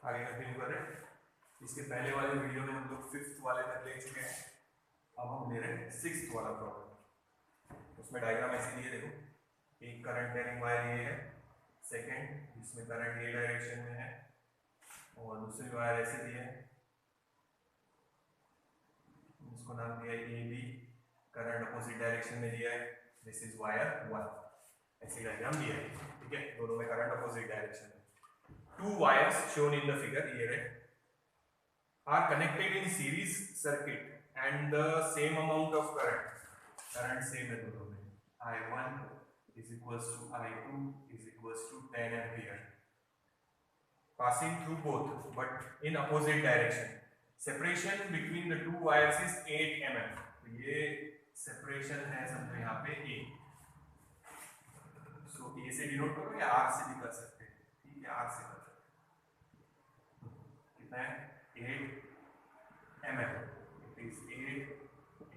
आगे कंटिन्यू कर रहे हैं। इसके पहले वाले वीडियो में हम लोग 5th वाले तक ले चुके हैं, अब हम ले रहे हैं 6th वाला प्रॉब्लम। उसमें डायग्राम ऐसे दिए, देखो एक करंट कैरिंग वायर ये है, सेकंड जिसमें करंट ये डायरेक्शन में है, और दूसरी वायर ऐसे दी है, इसको नाम दिया है A B, current opposite direction में दिया है, दिस इज वायर 1, ऐसी डायग्राम दिया है। ठीक है, दोनों में करंट अपोजिट डायरेक्शन में। Two wires shown in the figure here are connected in series circuit and the same amount of current same है दोनों में, I1 is equals to I2 is equals to 10 ampere passing through both but in opposite direction. Separation between the two wires is 8 mm. तो ये separation है समझो यहाँ पे A, so A से डिनोट करो या R से भी कर सकते हैं। ठीक है, R से कर सकते हैं। कितना है 8 mm, it is 8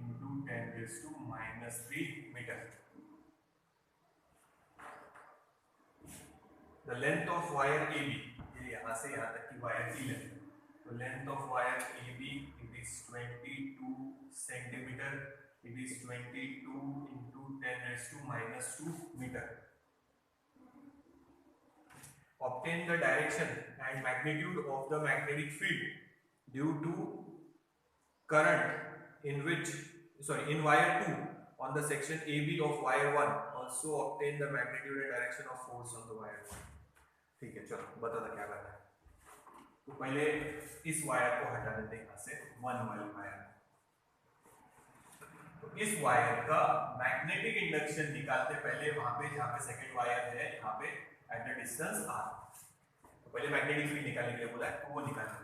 into 10 raised to minus 3 meter. The length of wire AB, ये यहाँ से यहाँ तक की वायर की लेंथ, तो length of wire AB it is 22 centimeter, it is 22 into 10 raised to minus 2 meter. Obtain the direction and magnitude of the magnetic field due to current in wire 2 on the section AB of wire 1. Also obtain the magnitude and direction of force on the wire 1. ठीक है, चलो बता दो क्या करना है। तो पहले इस वायर को हटा देते हैं यहाँ से, 1 वाली वायर। तो इस वायर का मैग्नेटिक इंडक्शन निकालते पहले वहां पे जहां पे सेकंड वायर है, यहाँ पे at the distance r, तो पहले मैग्नेटिक फील्ड निकालने के लिए बोला है, तो वो निकालना है।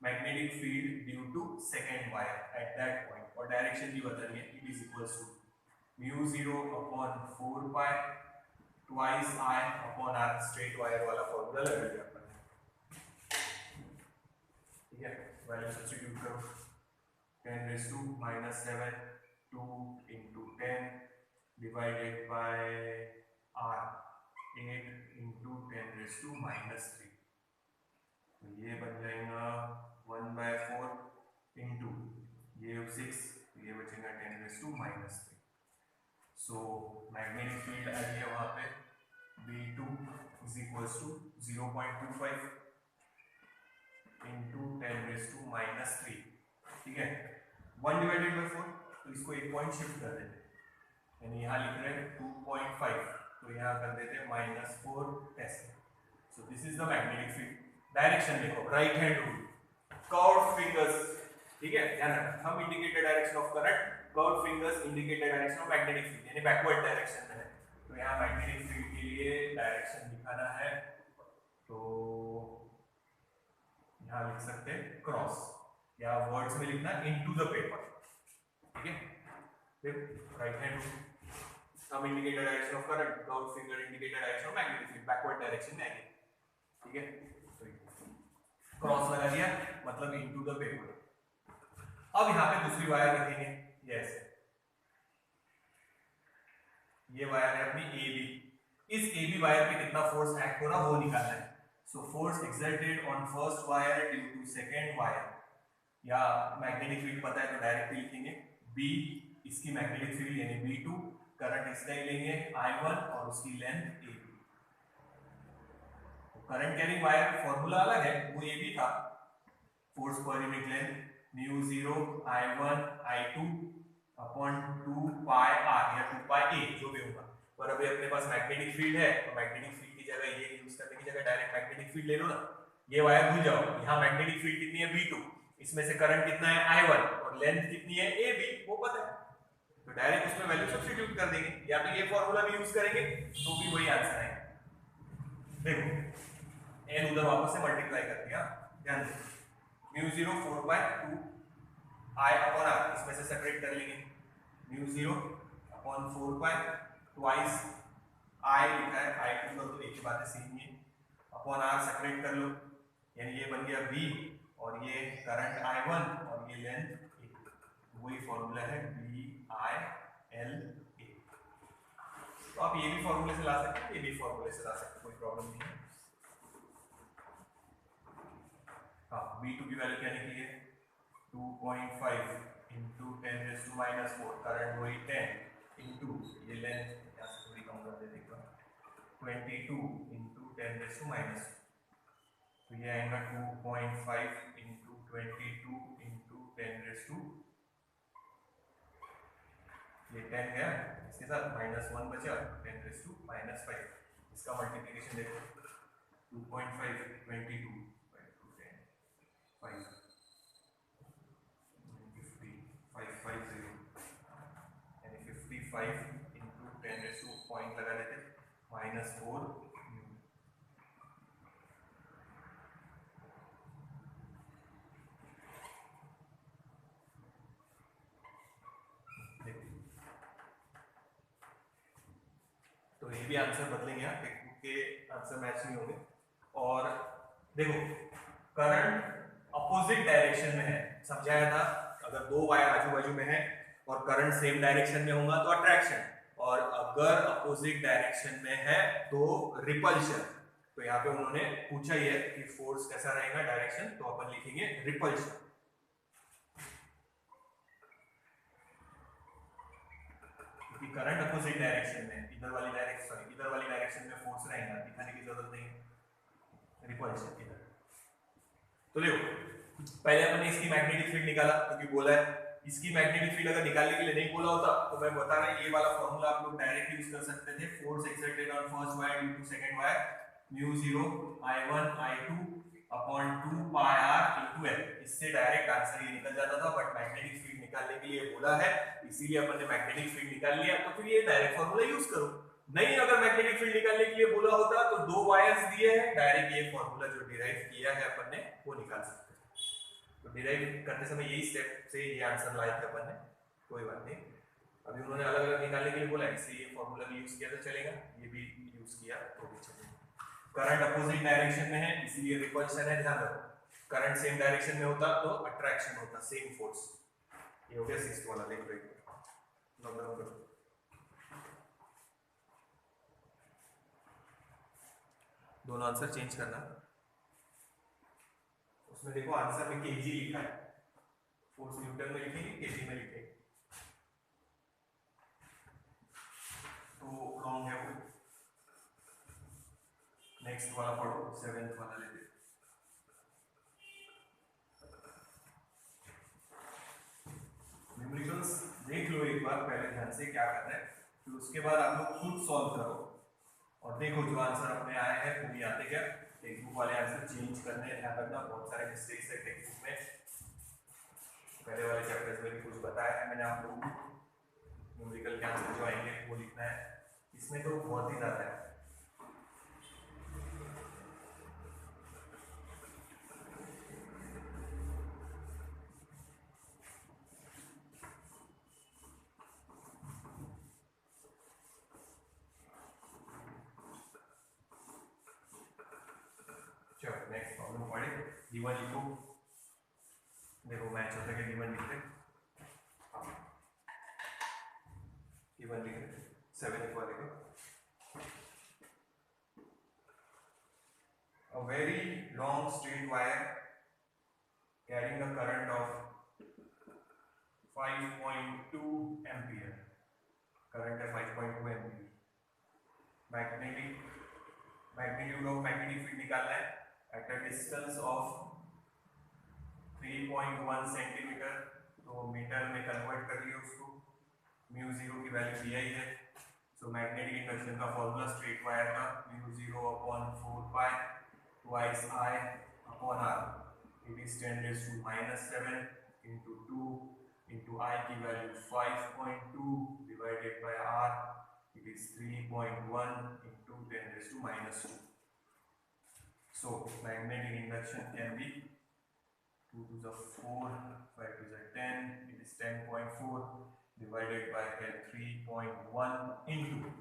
Magnetic field due to second wire at that point, और डायरेक्शन भी बतानी है, it is equals to μ0 upon 4 pi twice I upon r, straight wire वाला फॉर्मूला लगा दिया अपन ने। ठीक है, वैल्यू सब्स्टिट्यूट करो, 10 raised to minus 7 2 into 10 divided by r 8 into 10 raised to minus 3, तो ये बन जाएगा 1/4 into ये 6, ये बचेगा 10 raised to minus 3। So magnetic field आ गया वहाँ पे V2 is equals to 0.25 into 10 raised to minus 3। ठीक है, 1 divided by 4, तो इसको एक पॉइंट शिफ्ट कर देते हैं, यानी यहाँ लिख रहे हैं 2.5, तो यहाँ कर देते हैं -4 ऐसे। So this is the magnetic field. Direction देखो, right hand rule, curved fingers. ठीक है, ध्यान रखना, हम indicated direction of current, curved fingers indicated direction of magnetic field, यानी बैकवर्ड डायरेक्शन में है। तो यहाँ मैग्नेटिक फील्ड के लिए डायरेक्शन दिखाना है, तो यहाँ लिख सकते हैं क्रॉस, या वर्ड्स में लिखना इनटू द पेपर। ठीक है, देखो राइट हैंड रूल, हम indicator direction of current, curved finger indicator direction of magnetic field, backward direction में आएंगे। ठीक है, तो क्रॉस लगा दिया, मतलब इनटू द पेपर। अब यहाँ पे दूसरी वायर रखेंगे, यस, ये वायर है अपनी AB। इस AB वायर पे कितना फोर्स एक्ट हो रहा वो निकालना है। So force exerted on first wire due to second wire, या मैग्नेटिक फील्ड पता है तो डायरेक्टली लिखेंगे B, इसकी मैग्नेटिक फील्ड यानी B2, करंट इसका ही लेंगे I1 और उसकी length AB। Current carrying wire formula अलग है, वो AB था, force per unit length μ0 I1 I2 upon 2 pi r या 2 पाई a, जो भी होगा। पर अभी अपने पास मैग्नेटिक फील्ड है, तो मैग्नेटिक फील्ड की जगह ये यूज करने की जगह डायरेक्ट मैग्नेटिक फील्ड ले लो ना। ये वायर भूल जाओ, यहाँ मैग्नेटिक फील्ड कितनी है V2, इसमें से करंट कितना है I1 और लेंथ कितनी है AB, वो पता है, तो डायरेक्ट उसमें वैल्यू सब्स्टिट्यूट कर देंगे, या तो ये फॉर्मूला भी यूज करेंगे तो भी वही आंसर आएगा। देखो n उधर वापस से मल्टीप्लाई कर दिया, ध्यान दो, μ0 4/2 I अपॉन r, इसमें से सेपरेट कर लेंगे, μ0 अपॉन 4 पाई ट्वाइस I लिखा है, I2 कर दो, एक ही बात है, सेम ही, अपॉन r सेपरेट कर लो, यानी ये बन गया V, और ये करंट I1 और ये लेंथ A, वही फॉर्मूला है VILA। तो आप ये भी फॉर्मूले से ला सकते हैं, ये भी फॉर्मूले से ला सकते हैं, कोई प्रॉब्लम नहीं है। अब b2 की वैल्यू क्या निकली है 2.5 इंटू 10⁻⁴, करंट वही 10 इंटू ये लेंथ यहाँ से थोड़ी कम कर देते हैं 22 इंटू 10⁻⁻, तो ये आएगा 2.5 इंटू 22 इंटू 10⁻, ये 10 गया, इसके साथ -1 बचा 10⁻⁵, इसका मल्टीप्लिकेशन देखो 2.5 22 by 2 10 5 50 550 यानी 55 इंटू 10⁻, पॉइंट लगा देते -4 तो ये भी आंसर बदलेंगे, यहाँ टेक्निक के आंसर मैच नहीं होंगे। और देखो करंट अपोजिट डायरेक्शन में है, समझाया था, अगर दो वायर आजू बाजू में है और करंट सेम डायरेक्शन में होगा तो अट्रैक्शन, और अगर अपोजिट डायरेक्शन में है तो रिपल्शन। तो यहाँ पे उन्होंने पूछा ही है कि फोर्स कैसा रहेगा डायरेक्शन, तो अपन लिखेंगे रिपल्शन। क्योंकि करंट अपोजिट डायरेक्शन में, इधर वाली डायरेक्शन में फोर्स रहेगा, दिखाने की जरूरत नहीं, रिपल्शन इधर। तो देखो पहले अपन ने इसकी मैग्नेटिक फील्ड निकाला, क्योंकि बोला है इसकी मैग्नेटिक फील्ड अगर निकालने के लिए नहीं बोला होता तो मैं बता रहा ये वाला फॉर्मूला आप लोग डायरेक्ट यूज कर सकते थे, force exerted on first wire due to second wire μ0 I1 I2 upon 2 pi r into l, इससे डायरेक्ट आंसर ये निकल जाता था। बट मैग्नेटिक फील्ड निकालने के लिए बोला है, इसीलिए अपन ने मैग्नेटिक फील्ड निकाल लिया, तो फिर ये डायरेक्ट फॉर्मूला यूज करो। नहीं, अगर मैग्नेटिक फील्ड निकालने के लिए बोला होता तो दो वायर्स दिए हैं, डायरेक्ट ये फॉर्मूला जो डिराइव किया है अपन ने वो निकाल सकते हैं। तो डिराइव करते समय यही स्टेप से ये आंसर लाए थे अपन ने, कोई बात नहीं। अभी उन्होंने अलग अलग निकालने के लिए बोला, इसलिए ये फॉर्मूला भी यूज किया तो चलेगा, ये भी यूज किया तो भी चलेगा। करंट अपोजिट डायरेक्शन में है इसीलिए रिपल्शन है, ध्यान रखो। करंट सेम डायरेक्शन में होता तो अट्रैक्शन होता, सेम फोर्स। ये हो गया 6th वाला, देख लो नोट डाउन करो। दोनों आंसर चेंज करना, उसमें देखो आंसर में केजी लिखा है, फोर्स न्यूटन में लिखेंगे केजी में लिखेंगे, तो रॉन्ग है वो। नेक्स्ट वाला पढ़ो, 7th वाला लेते। न्यूमेरिकल्स देख लो एक बार पहले ध्यान से क्या करना है, फिर उसके बाद आप लोग खुद सॉल्व करो और देखो जो आंसर अपने आए हैं वो भी आते क्या। टेक्स्ट बुक वाले आंसर चेंज करने, ध्यान रखना बहुत सारे मिस्टेक्स है टेक्स्ट बुक में, पहले वाले चैप्टर्स में भी कुछ बताया है मैंने आप लोगों को। न्यूमेरिकल के आंसर जो आएंगे वो लिखना है, इसमें तो बहुत ही ज्यादा है। नेक्स्ट प्रॉब्लम पढ़े, गिवन लिखो। देखो मैच होता है कि गिवन लिख रहे, गिवन लिख रहे 7th वाले को। A very long straight wire carrying a current of 5.2 ampere, current है 5.2 ampere, magnitude of magnetic field निकालना है at a distance of 3.1 centimetre, तो मीटर में कन्वर्ट कर लिया उसको, μ0 की वैल्यू दिया ही है। सो मैग्नेटिक इंडक्शन का फॉर्मूला स्ट्रेट वायर का μ0 upon 4 pi twice I upon r, it is 10⁻⁷ into 2 into I की value 5.2 divided by r, it is 3.1 into 10⁻²। So magnetic induction can be 2 to the 4, 5 to the 10, it is 10.4 divided by 3.1 into,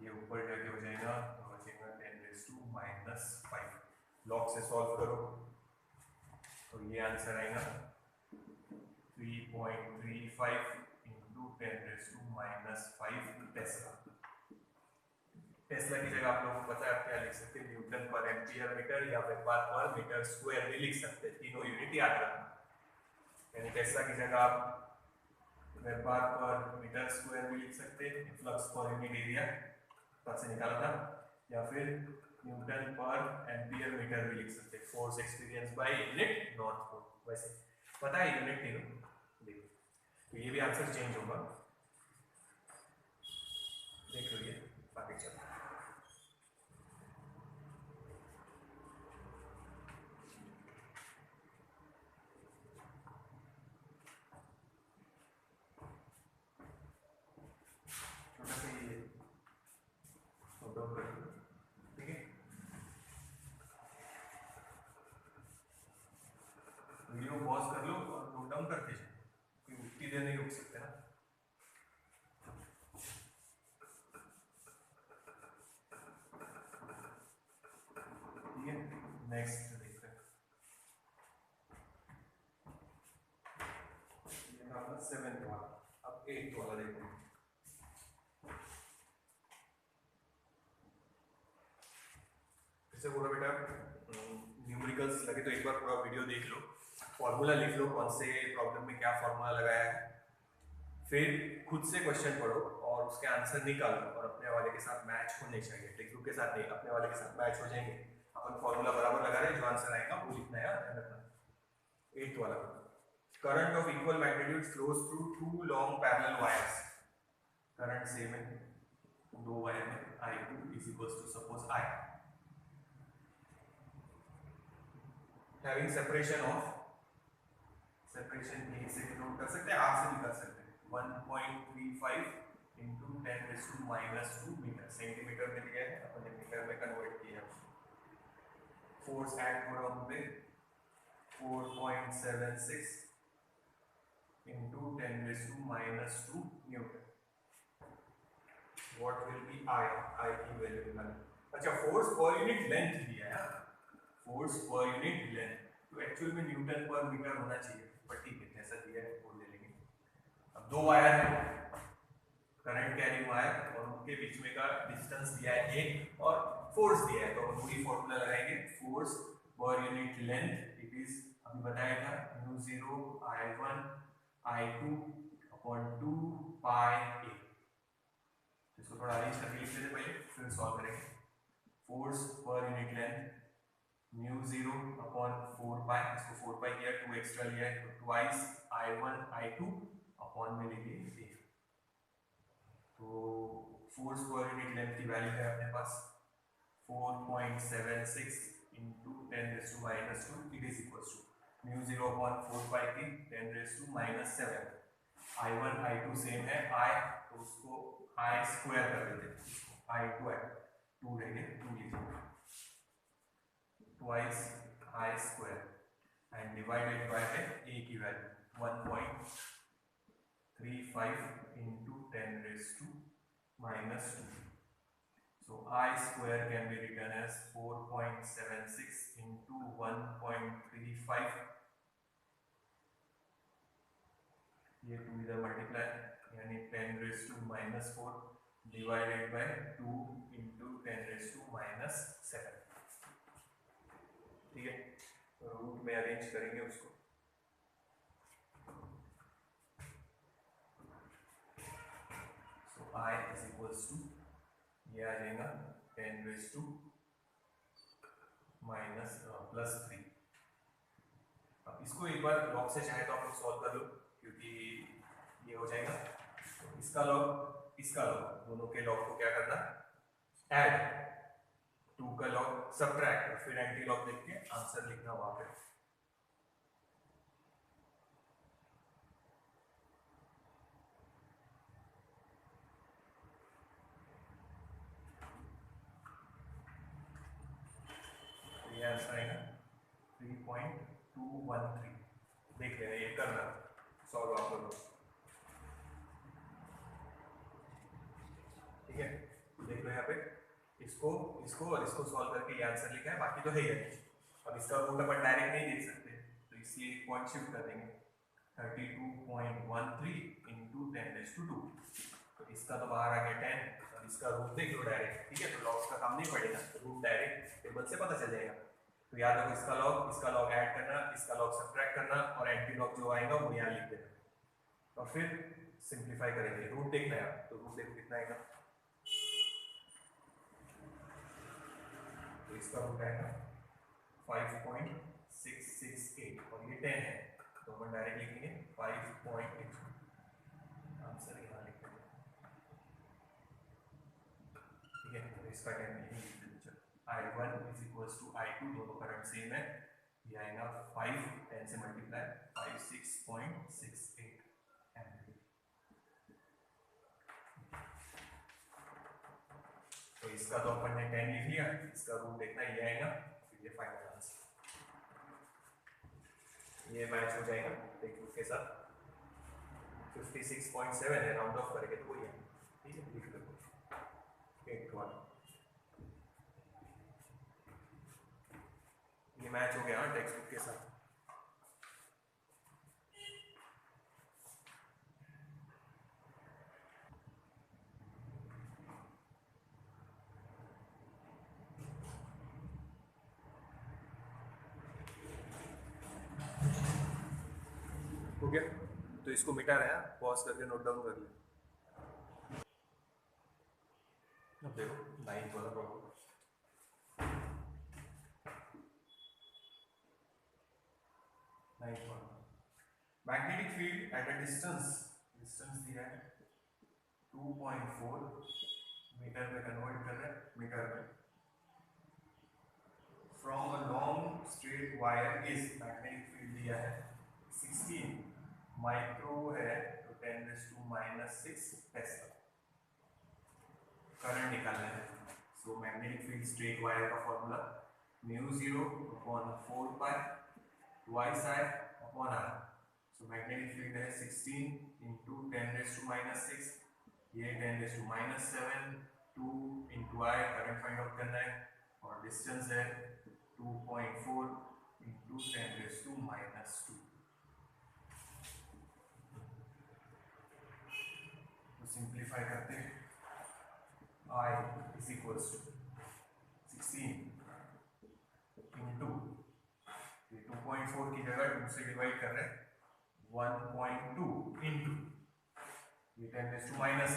ये ऊपर जाके हो जाएगा तो बचेगा 10⁻⁵। Log से solve करो तो ये आंसर आएगा 3.35 into 10⁻⁵ टेस्ला। टेस्ला की जगह आप लोगों को पता है आप क्या लिख सकते हैं, न्यूटन पर एम्पियर मीटर या वेबर पर मीटर स्क्वायर भी लिख सकते हैं, तीनों यूनिट याद रखना। यानी टेस्ला की जगह आप वेबर पर मीटर स्क्वायर भी लिख सकते हैं, फ्लक्स पर यूनिट एरिया पर से निकाला था, या फिर न्यूटन पर एम्पियर मीटर भी लिख सकते हैं, force experience by unit not force. वैसे पता है यूनिट तीनों, देखो तो ये भी आंसर चेंज होगा, देख लो ये आगे चलते हैं। छोटा सा ये नोट डाउन कर लो, ठीक है। वीडियो पॉज कर लो और नोट डाउन करते जाओ, कोई उतनी देर नहीं रुक सकते ना। ठीक है, नेक्स्ट देखते हैं, ये था अपना 7th वाला, अब 8th वाला देखते हैं। बोला बेटा न्यूमेरिकल्स लगे तो एक बार पूरा वीडियो देख लो, फॉर्मूला लिख लो कौन से प्रॉब्लम में क्या फॉर्मूला लगाया है, फिर खुद से क्वेश्चन पढ़ो और उसके आंसर निकालो और अपने वाले के साथ मैच होने चाहिए, टेक्स्ट बुक के साथ नहीं, अपने वाले के साथ मैच हो जाएंगे। अपन फॉर्मूला बराबर लगा रहे हैं, जो आंसर आएगा वो लिखना है, ध्यान रखना। 8th वाला, current of equal magnitude flows through two long parallel wires, current same है दो वायर में, I2 is equals to suppose I, having separation of, separation एक से डिनोट कर सकते हैं, R से भी कर सकते हैं, 1.35 into 10⁻⁻² मीटर, सेंटीमीटर में दिया है, अपन ने मीटर में कन्वर्ट किया। फोर्स एक्ट हो रहा है 4.76 into 10⁻² Newton. What will be I की वैल्यू निकालना। अच्छा, फोर्स पर यूनिट लेंथ दिया है, फोर्स पर यूनिट लेंथ, तो एक्चुअल में न्यूटन पर मीटर होना चाहिए, पर ठीक है ऐसा दिया है वो ले लेंगे। अब दो वायर है, करंट कैरिंग वायर, और उनके बीच में का डिस्टेंस दिया है 1 और फोर्स दिया है, तो हम वही फॉर्मूला लगाएंगे, force per unit length it is, अभी बताया था, μ0 I1 I2 upon 2 pi a। इसको थोड़ा अरेंज करके लिख लेते पहले, फिर सॉल्व करेंगे। Force per unit length μ0 upon 4 पाई, इसको 4 पाई किया, 2 एक्स्ट्रा लिया है, तो ट्वाइस I1 I2 अपॉन में लिखिए a। तो फोर्स पर यूनिट लेंथ की वैल्यू है अपने पास 4.76 into 10⁻², it is equals to μ0 upon 4 pi की 10⁻⁷। I1 I2 सेम है, I तो उसको I स्क्वायर कर देते हैं, I2 है 2 रहेंगे, 2 लिखिए, twice I square and divided by a की value 1.35 into 10⁻⁻²। So I square can be written as 4.76 into 1.35, ये 2 इधर मल्टीप्लाई, यानी 10⁻⁻4 divided by 2 into 10⁻⁻7। ठीक है, तो रूट में अरेंज करेंगे उसको, सो I इज इक्वल्स टू, ये आ जाएगा 10⁻⁻3। अब इसको एक बार लॉग से चाहे तो आप लोग सॉल्व कर लो, क्योंकि ये हो जाएगा, तो इसका लॉग इसका लॉग, दोनों के लॉग को क्या करना, ऐड, 2 का लॉग सब्ट्रैक्ट, फिर एंटी लॉग देख के आंसर लिखना वहां पे। ये आंसर आएगा 3.213, देख लेना, ये करना सॉल्व आप लोग, ठीक है। देख लो यहाँ पे, इसको इसको और इसको सॉल्व करके ये आंसर लिखा है, बाकी तो है ही है। अब इसका रूट अपन डायरेक्ट नहीं देख सकते, तो इसलिए एक पॉइंट शिफ्ट कर देंगे, 32.13 into 10⁻², तो इसका तो बाहर आ गया 10, इसका रूट देख लो डायरेक्ट, ठीक है, तो लॉग्स का काम नहीं पड़ेगा, रूट डायरेक्ट टेबल से पता चल जाएगा। तो याद रखो इसका लॉग ऐड करना, इसका लॉग सब्ट्रैक्ट करना और एंटी लॉग जो आएगा वो यहाँ लिख देना और फिर सिंप्लीफाई करेंगे। रूट देखना है, तो रूट देखो कितना आएगा, तो इसका रूट आएगा 5.668 और ये 10 है, तो अपन डायरेक्ट लिखेंगे 5.8, आंसर यहाँ लिख देंगे, ठीक है। तो इसका 10 लिखेंगे, I1 is equals to I2, दोनों करंट सेम है, ये आएगा 5, 10 से मल्टीप्लाई 56.68 एम्पीयर। तो इसका तो अपन ने 10 लिख लिया, इसका रूट देखना ये आएगा, फिर ये फाइनल आंसर ये मैच हो जाएगा टेक्निक के साथ। 56.7 है, राउंड ऑफ करेंगे तो वही है, ठीक है, लिख लो 81, ये मैच हो गया टेक्स्ट बुक के साथ। हो गया, तो इसको मिटा रहे हैं, पॉज करके नोट डाउन कर लिया। अब देखो 9th वाला problem, magnetic field at a distance दिया है 2.4 मीटर में, कन्वर्ट कर रहे हैं मीटर में, from a long straight wire is, magnetic field दिया है 16 माइक्रो है, तो 10⁻⁻6 टेस्ला, करंट निकालना है। So magnetic field straight wire का formula μ0/4π twice I upon R। So magnetic field है 16 इंटू 10⁻⁻6, ये 10⁻⁻7, 2 into I, current find out करना है, और डिस्टेंस है 2.4 इंटू 10⁻²। तो सिंप्लीफाई करते हैं, I is equals to 16 into 2.4 की जगह 2 से डिवाइड कर रहे हैं, 1.2 इंटू ये 10⁻⁻8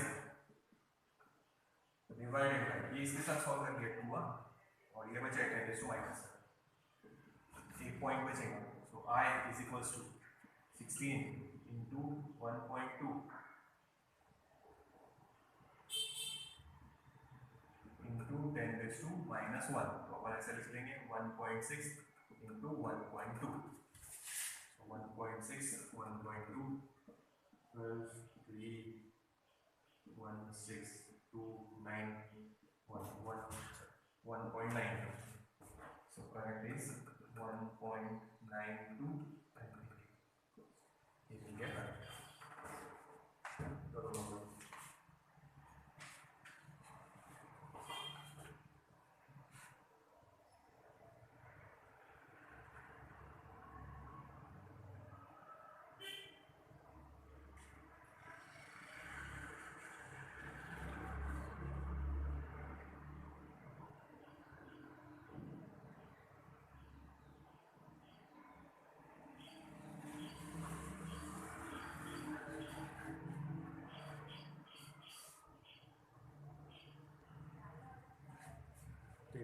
डिवाइडेड बाय, ये इसके साथ सॉल्व कर लिया 2 और ये बचा 10⁻⁻7, एक पॉइंट बचेगा। सो I is equals to 16 into 1.2 into 10⁻⁻1, तो अपन ऐसे लिख लेंगे 1.6 इंटू 1.2, 1.6 1.2 12 3 1 6 2 9 1.9, so correct is 1.92 ये will get correct। करो नंबर,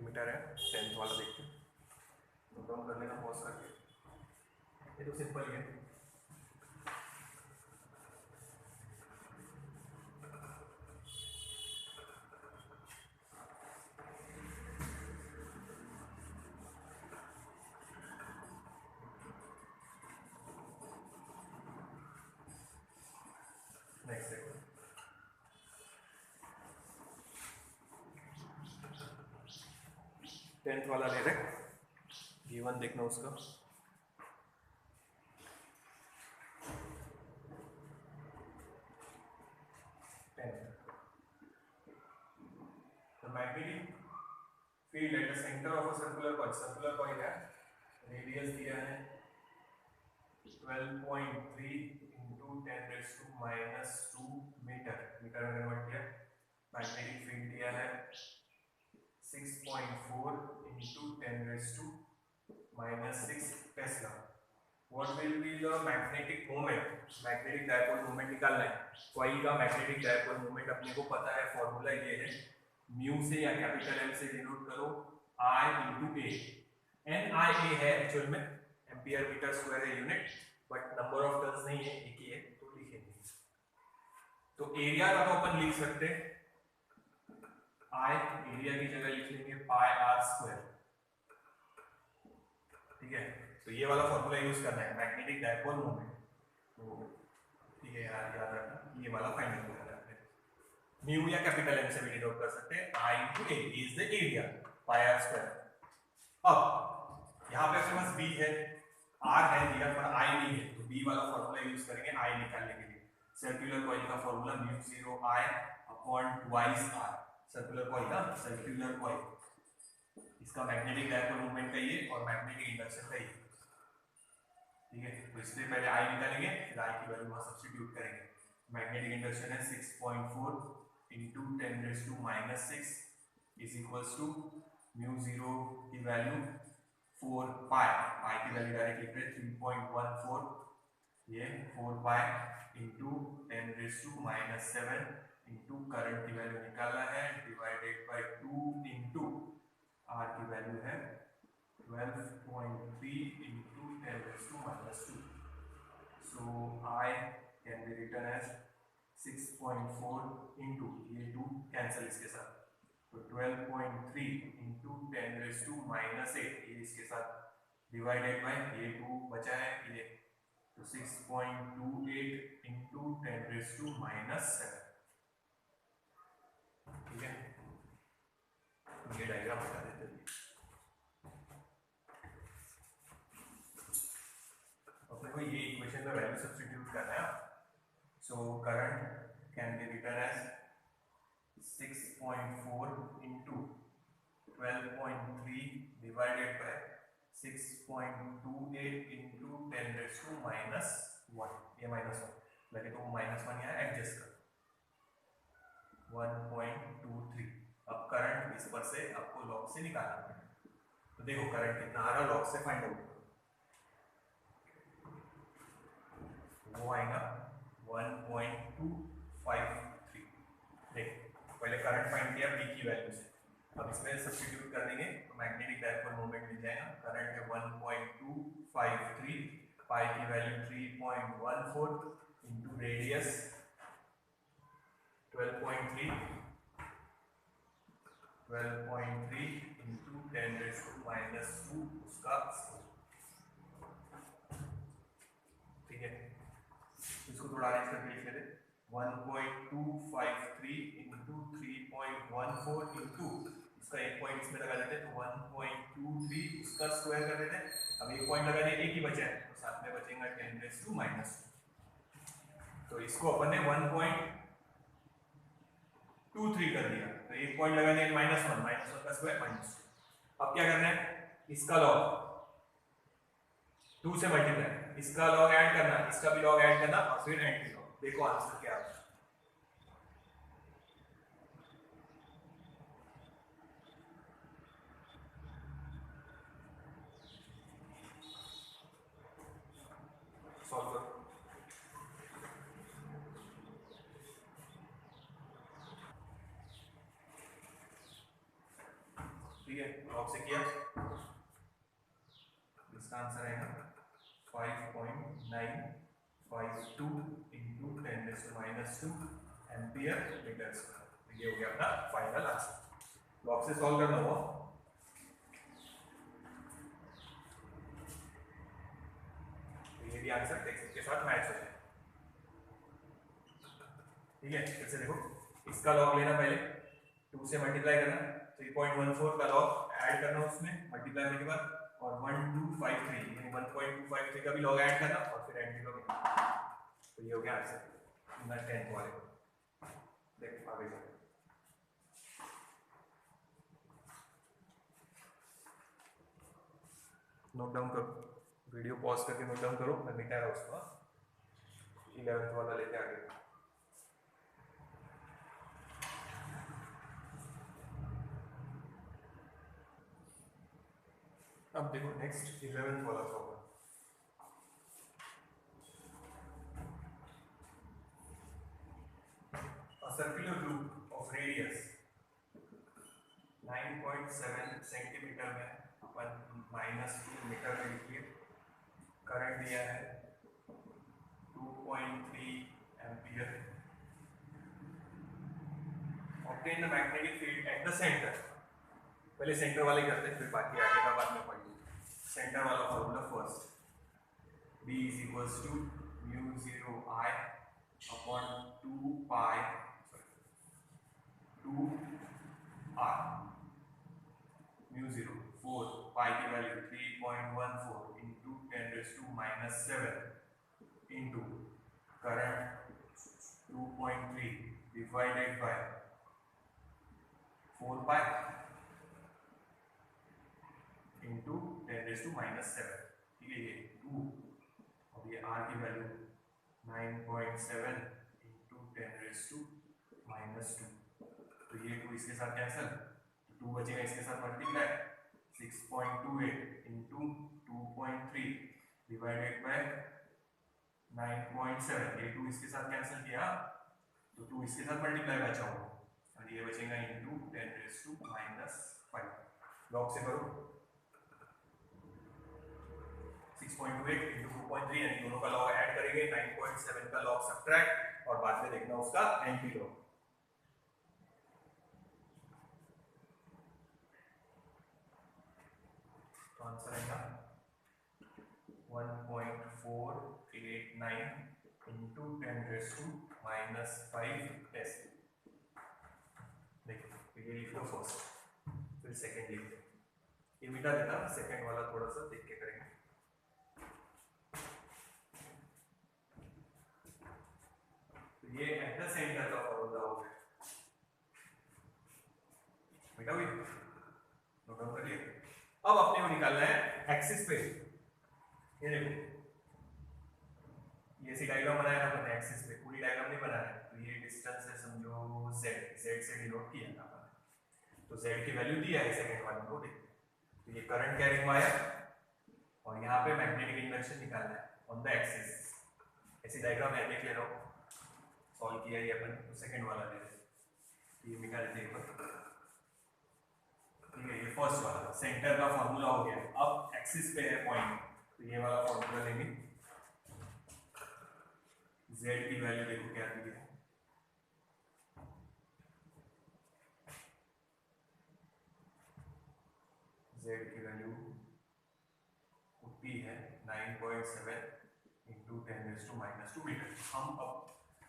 मीटर है 10th वाला, देखते हैं, नोट डाउन कर लेना पॉज करके, ये तो सिंपल ही है। नेक्स्ट देखो, 10th वाला ले रहे, गिवन देखना उसका, magnetic field at the centre of a circular coil है, रेडियस दिया है 12.3 इंटू 10⁻⁻2 मीटर, मीटर में कन्वर्ट किया, मैग्नेटिक फील्ड दिया है 6.4 into 10⁻⁻⁶ Tesla. What will be the magnetic moment? Magnetic dipole moment निकालना है। कॉइल का मैग्नेटिक डायपोल मोमेंट अपने को पता है, फॉर्मूला ये है, म्यू से या कैपिटल एम से डिनोट करो I into A। NIA है एक्चुअल में, एम्पियर मीटर स्क्वायर है unit, but number of turns नहीं है, एक ही है तो लिखेंगे। तो एरिया का तो अपन लिख सकते हैं, I एरिया की जगह लिख लेंगे पाई आर स्क्वायर। ठीक है, तो ये वाला फॉर्मूला यूज करना है, मैग्नेटिक डायपोल मोमेंट। तो ठीक है यार, याद रखना ये वाला फाइंड करना है। म्यू या कैपिटल एम से भी डिनोट कर सकते हैं, I into A is the area pi r square. अब यहाँ पे अपने पास B है, R है दिया पर I नहीं है, तो B वाला फॉर्मूला यूज करेंगे I निकालने के लिए। सर्कुलर कॉइल का formula mu 0 I upon twice R। Circular coil का, सर्कुलर कॉइल, इसका मैग्नेटिक डायपोल मोमेंट का ये और मैग्नेटिक इंडक्शन का ये। ठीक है, तो इसलिए पहले I निकालेंगे, फिर I की वैल्यू वहां सब्स्टिट्यूट करेंगे। मैग्नेटिक इंडक्शन है 6.4 into 10⁻⁻⁶ is equals to mu 0 की वैल्यू 4 पाई, पाई की वैल्यू डायरेक्ट लिख रहे 3.14, ये 4 पाई इंटू 10⁻⁻⁷ इंटू करंट की वैल्यू निकालना है डिवाइडेड बाय 2 इंटू आर की वैल्यू है 12.3 into 10⁻²। So I can be written as 6.4 into ये 2 कैंसिल इसके साथ, तो 12.3 इंटू 10⁻⁸ ये इसके साथ डिवाइडेड बाय ये 2 बचा है ये, तो 6.28 इंटू 10⁻⁷। ठीक है, ये डायग्राम बता देते हैं। अपने को ये इक्वेशन में वैल्यू सब्स्टिट्यूट करना है। So current can be written as 6.4 into 12.3 divided by 6.28 into 10⁻⁻1। ये -1 लगे तो -1 यहाँ एडजस्ट कर 1.23। अब करंट इस पर से आपको लॉग से निकालना है, तो देखो करंट कितना आ रहा, लॉग से फाइंड आउट करो, वो आएगा 1.253। देखो पहले करंट फाइंड किया B की वैल्यू से, अब इसमें सब्स्टिट्यूट कर देंगे तो मैग्नेटिक डायपोल मोमेंट मिल जाएगा। करंट है 1.253, पाई की वैल्यू 3.14 इंटू रेडियस 12.3 इंटू 10⁻² उसका स्क्वायर। ठीक है, इसको थोड़ा अरेंज करके लिख लेते, 1.253 इंटू 3.14 इंटू इसका एक पॉइंट इसमें लगा देते तो 1.23 उसका स्क्वायर कर देते। अब एक पॉइंट लगाने एक ही बचा है, तो साथ में बचेगा 10⁻²। तो इसको अपन ने 1.23 कर दिया, तो एक पॉइंट लगाने -1 का स्क्वायर -2। अब क्या करना है, इसका लॉग 2 से मल्टीप्लाई, इसका लॉग ऐड करना, इसका भी लॉग ऐड करना और फिर एंटी लॉग। देखो आंसर क्या आता है। सॉल्व करो। ठीक है, लॉग से किया, इसका आंसर आएगा 5.952 इंटू 10⁻² एम्पियर मीटर स्क्वायर। ये हो गया अपना फाइनल आंसर। लॉग से सॉल्व करना हुआ, तो ये भी आंसर टेक्स्ट के साथ मैच हो जाए। ठीक है, फिर से देखो, इसका लॉग लेना, पहले 2 से मल्टीप्लाई करना, 3.14 का लॉग ऐड करना उसमें मल्टीप्लाई करने के बाद, और 1253 यानी 1.253 का भी लॉग ऐड करना और फिर एंटी लॉग। तो ये हो गया आंसर 10th वाले। देखो आगे चलो, नोट डाउन करो, वीडियो पॉज करके नोट डाउन करो, मैं मिटा रहा उसको। 11th वाला लेके आगे। अब देखो नेक्स्ट 11th वाला problem. A circular loop of radius 9.7 centimetre में अपन -2 मीटर में लिखिए। करंट दिया है 2.3 ampere. Obtain the magnetic field at the centre. पहले सेंटर वाले करते हैं, फिर बाकी आगे का बाद में पढ़ लीजिए। सेंटर वाला formula first, B is equals to mu 0 I upon 2 pi 2 R mu 0 4 pi की value 3.14 into 10 raised to minus 7 into current 2.3 divided by 4 pi into 10 raised to minus 7। ठीक है, ये 2 और ये R की value 9.7 into 10 raised to minus 2। तो ये 2 इसके साथ कैंसिल, तो 2 बचेगा इसके साथ मल्टीप्लाई 6.28 into 2.3 divided by 9.7। ये 2 इसके साथ कैंसिल किया तो 2 इसके साथ मल्टीप्लाई बचा होगा और ये बचेगा into 10 raised to minus 5। Log से करो 6.28 into 2.3 यानी दोनों का लॉग ऐड करेंगे, 9.7 का लॉग सब्ट्रैक्ट और बाद में देखना उसका एंटी लॉग। तो आंसर आएगा 1.489 into 10 raised to minus 5 s। देखिए ये लिख लो फर्स्ट, फिर सेकंड लिख लो। ये मिटा देता, सेकंड वाला थोड़ा सा देख के करेंगे। ये एट द सेंटर का फॉर्मूला हो गया, बेटा हुई नोट डाउन कर लिया। अब अपने को निकालना है एक्सिस पे। ये देखो ये सी डायग्राम बनाया था अपने एक्सिस पे, पूरी डायग्राम नहीं बनाया है। तो ये डिस्टेंस है समझो z, z से डिनोट किया था अपने। तो z की वैल्यू दी है सेकंड वाले को, देखो तो ये करंट कैरिंग वायर और यहाँ पे मैग्नेटिक इंडक्शन निकालना है ऑन द एक्सिस। ऐसी डायग्राम है, देख ले रहा हूँ, सॉल्व किया ये अपन। तो सेकंड वाला ले लेते, ये मिटा देते एक बार। ठीक है, ये फर्स्ट वाला सेंटर का फॉर्मूला हो गया। अब एक्सिस पे है पॉइंट, तो ये वाला फॉर्मूला लेंगे। z की वैल्यू देखो क्या दी है, z की वैल्यू होती है 9.7 into 10 raised to minus 2 metre. हम अब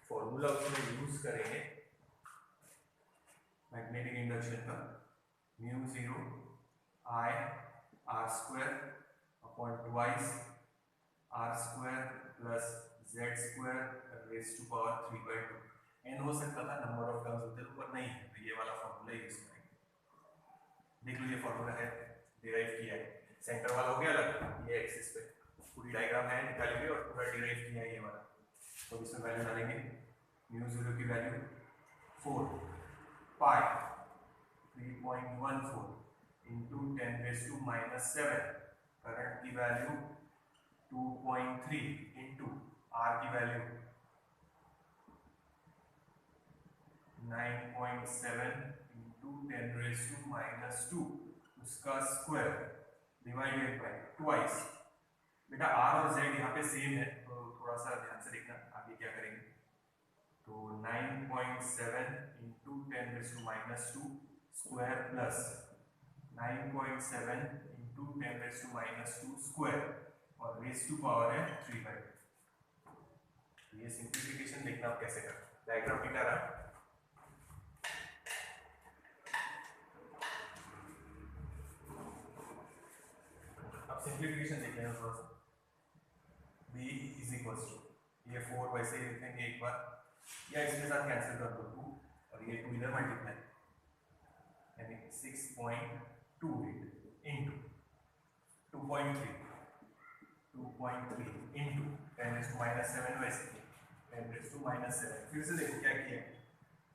फॉर्मूला उसमें यूज करेंगे मैग्नेटिक इंडक्शन का, mu 0 I r square upon twice r square plus z square raise to power 3/2। n हो सकता था, नंबर ऑफ टर्म्स होते ऊपर नहीं है, तो ये वाला फॉर्मूला यूज करेंगे। देख लो ये फॉर्मूला है, डिराइव किया है। सेंटर वाला हो गया अलग, ये एक्सिस पे पूरी डायग्राम है निकाली हुई और पूरा डिराइव किया है ये वाला। तो इसमें वैल्यू डालेंगे, म्यू 0 की value 4 pi 3.14 into 10 raised to minus 7। Current की वैल्यू 2.3 into R की value 9.7 into 10 raised to minus 2 उसका स्क्वायर डिवाइडेड बाय ट्वाइस। बेटा R और Z यहाँ पे सेम है, तो थोड़ा सा ध्यान से देखना आगे क्या करेंगे। तो 9.7 into 10 raised to minus 2 square plus 9.7 into 10 raised to minus 2 square और रेज़ टू पावर है 3/2। ये सिंप्लीफिकेशन देखना आप कैसे करते हैं। डायग्राम मिटा रहा, अब सिंप्लीफिकेशन देख लेना थोड़ा सा। b इज इक्वल्स टू, ये 4 वैसे ही लिखेंगे एक बार, या इसके साथ कैंसिल कर दो 2 और ये 2 इधर मल्टीप्लाई, यानी 6.28 into 2.3 into 10 raised to minus 7 वैसे 10 raised to minus 7। फिर से देखो क्या किया,